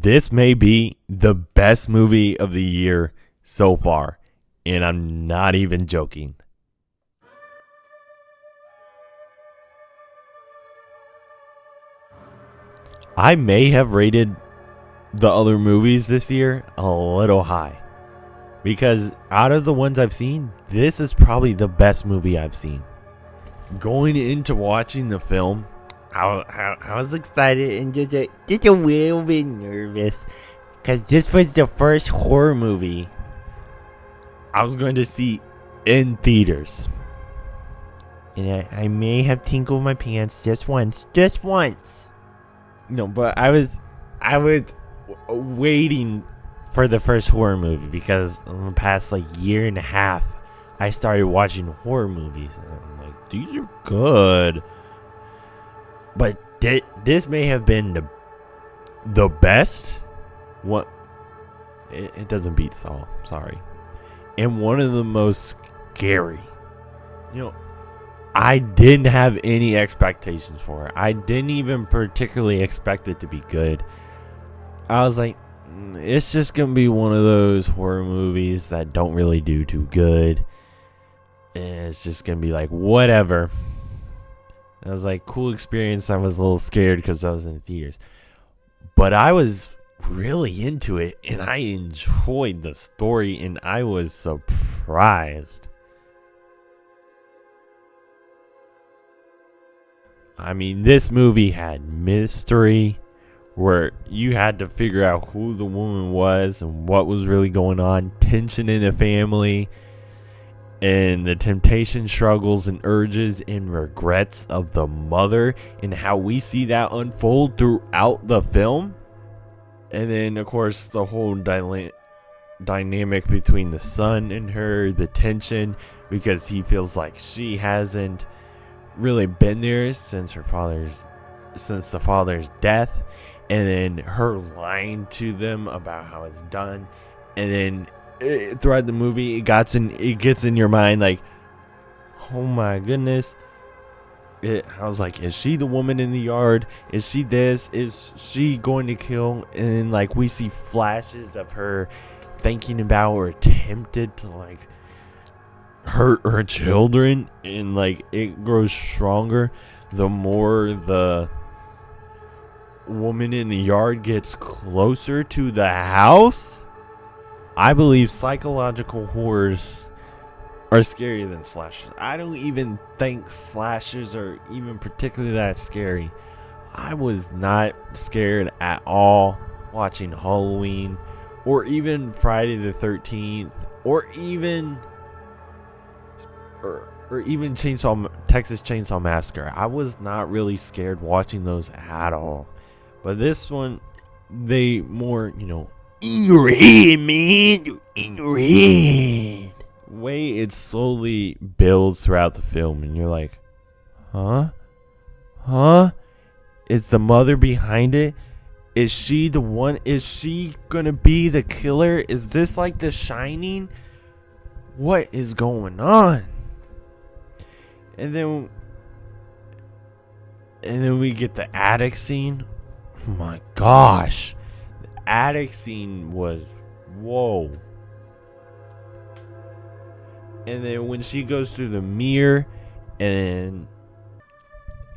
this may be the best movie of the year so far, and I'm not even joking. I may have rated the other movies this year a little high, because out of the ones I've seen, this is probably the best movie I've seen. Going into watching the film, I was excited and just a little bit nervous, because this was the first horror movie I was going to see in theaters. And I may have tinkled my pants just once. No, but I was waiting for the first horror movie, because in the past year and a half, I started watching horror movies. And I'm like, these are good. But this may have been the best. What? It doesn't beat Saw. Sorry. And one of the most scary. I didn't have any expectations for it. I didn't even particularly expect it to be good. I was like, it's just going to be one of those horror movies that don't really do too good. And it's just going to be like, whatever. I was like, cool experience. I was a little scared because I was in the theaters. But I was really into it, and I enjoyed the story, and I was surprised. I mean, this movie had mystery, where you had to figure out who the woman was and what was really going on, tension in the family, and the temptation, struggles, and urges and regrets of the mother, and how we see that unfold throughout the film. And then, of course, the whole dynamic between the son and her, the tension, because he feels like she hasn't really been there since the father's death, and then her lying to them about how it's done. And then throughout the movie, it gets in your mind like, oh my goodness. I was like, is she the woman in the yard? Is she this? Is she going to kill? And we see flashes of her thinking about or tempted to hurt her children, and it grows stronger the more the woman in the yard gets closer to the house. I believe psychological horrors are scarier than slashers. I don't even think slashers are even particularly that scary. I was not scared at all watching Halloween, or even Friday the 13th, or even Texas Chainsaw Massacre. I was not really scared watching those at all. But this one, they more, in your head, man. In your head. Way it slowly builds throughout the film, and you're like, huh? Is the mother behind it? Is she the one? Is she gonna be the killer? Is this like The Shining? What is going on? And then we get the attic scene. Oh my gosh. The attic scene was whoa. And then when she goes through the mirror and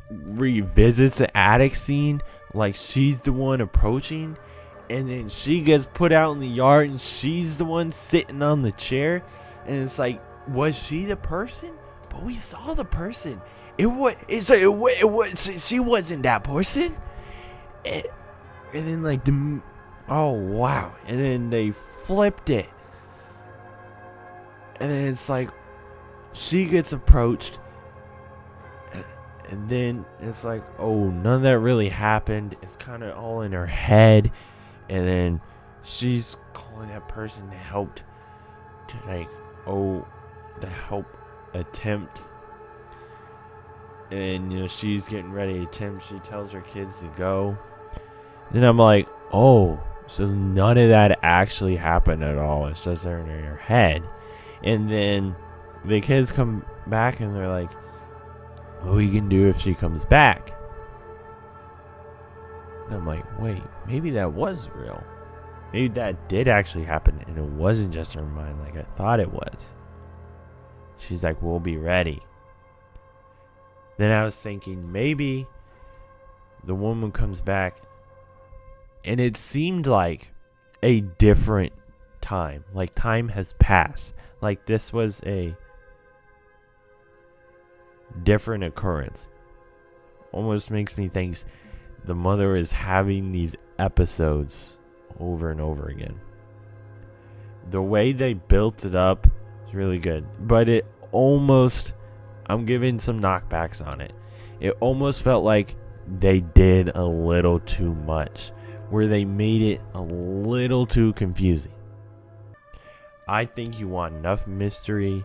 revisits the attic scene, she's the one approaching, and then she gets put out in the yard and she's the one sitting on the chair, and it's like, was she the person? But we saw the person. She wasn't that person. And then oh wow, and then they flipped it. And then it's like, she gets approached, and then it's like, oh, none of that really happened. It's kind of all in her head. And then she's calling that person to help attempt. And, she's getting ready to attempt. She tells her kids to go. Then I'm like, oh, so none of that actually happened at all. It's just in her head. And then the kids come back and they're like, what are we gonna do if she comes back? And I'm like, wait, maybe that was real. Maybe that did actually happen and it wasn't just her mind like I thought it was. She's like, we'll be ready. Then I was thinking maybe the woman comes back and it seemed like a different time. Like time has passed. Like this was a different occurrence. Almost makes me think the mother is having these episodes over and over again. The way they built it up is really good, but it almost, I'm giving some knockbacks on it. It almost felt like they did a little too much, where they made it a little too confusing. I think you want enough mystery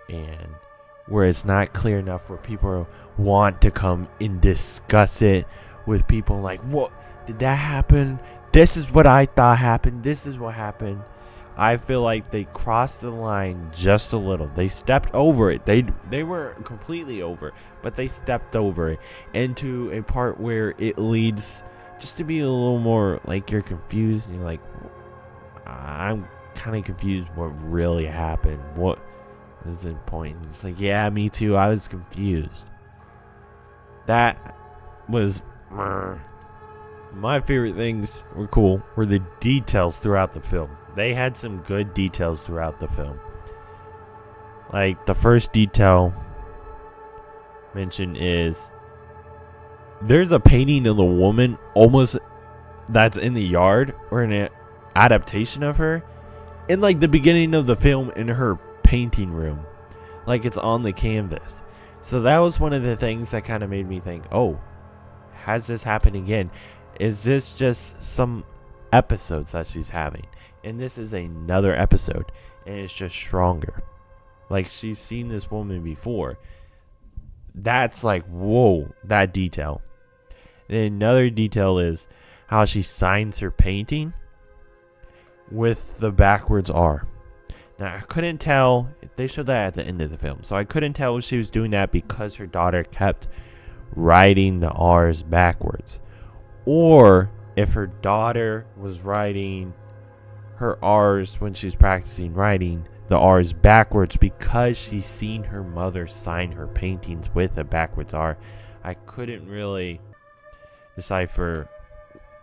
and where it's not clear enough where people want to come and discuss it with people like, what did that happen? This is what I thought happened. This is what happened. I feel like they crossed the line just a little. They stepped over it. They weren't completely over, but they stepped over it into a part where it leads just to be a little more like you're confused and you're like, I'm kind of confused what really happened. What is the point? It's like, yeah, me too. I was confused. That was my favorite things were cool were the details throughout the film. They had some good details throughout the film. Like the first detail mentioned is there's a painting of the woman almost that's in the yard or an adaptation of her in like the beginning of the film in her painting room, like it's on the canvas. So that was one of the things that kind of made me think, oh, has this happened again? Is this just some episodes that she's having? And this is another episode, and it's just stronger. Like she's seen this woman before. That's like, whoa, that detail. And another detail is how she signs her painting with the backwards R. Now, I couldn't tell. They showed that at the end of the film. So I couldn't tell if she was doing that because her daughter kept writing the R's backwards. Or if her daughter was writing her R's when she's practicing writing the R's backwards because she's seen her mother sign her paintings with a backwards R. I couldn't really decipher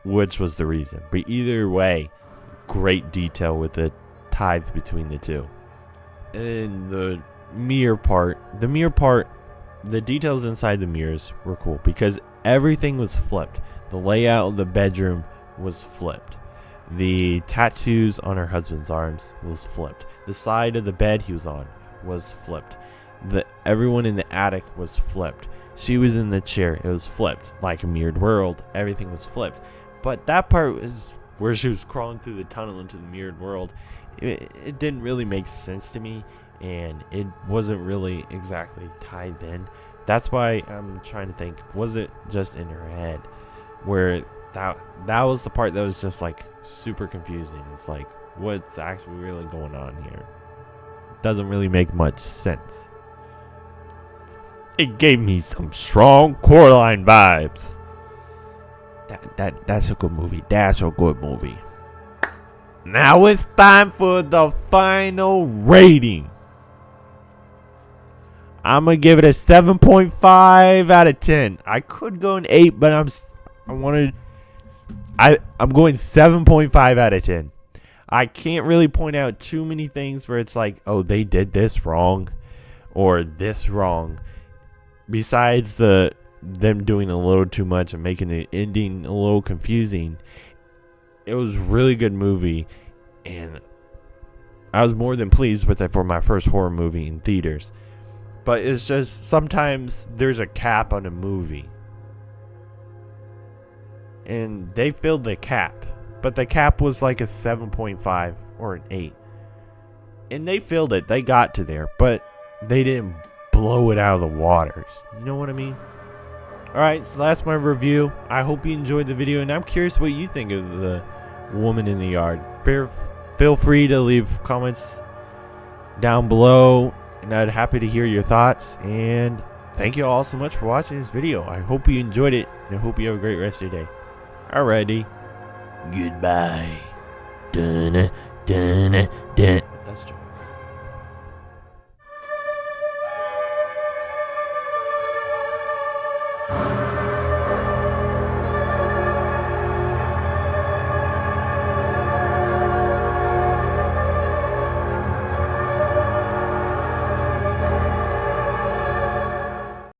which was the reason. But either way, great detail with the ties between the two. And the mirror part, the details inside the mirrors were cool because everything was flipped. The layout of the bedroom was flipped. The tattoos on her husband's arms was flipped. The side of the bed he was on was flipped. Everyone in the attic was flipped. She was in the chair. It was flipped. Like a mirrored world, everything was flipped. But that part was where she was crawling through the tunnel into the mirrored world. It didn't really make sense to me, and it wasn't really exactly tied in. That's why I'm trying to think, was it just in her head? Where that was the part that was just like super confusing. It's like, what's actually really going on here? Doesn't really make much sense. It gave me some strong Coraline vibes. That's a good movie. That's a good movie. Now it's time for the final rating. I'm gonna give it a 7.5 out of 10. I could go an 8, but I'm going 7.5 out of 10. I can't really point out too many things where it's like, oh, they did this wrong or this wrong. Besides them doing a little too much and making the ending a little confusing. It was a really good movie, and I was more than pleased with it for my first horror movie in theaters. But it's just sometimes there's a cap on a movie, and they filled the cap, but the cap was like a 7.5 or an 8, and they filled it. They got to there, but they didn't blow it out of the waters. You know what I mean? Alright, so that's my review. I hope you enjoyed the video, and I'm curious what you think of the woman in the yard. Feel free to leave comments down below, and I'd happy to hear your thoughts. And thank you all so much for watching this video. I hope you enjoyed it, and I hope you have a great rest of your day. Alrighty. Goodbye. Dun, dun, dun.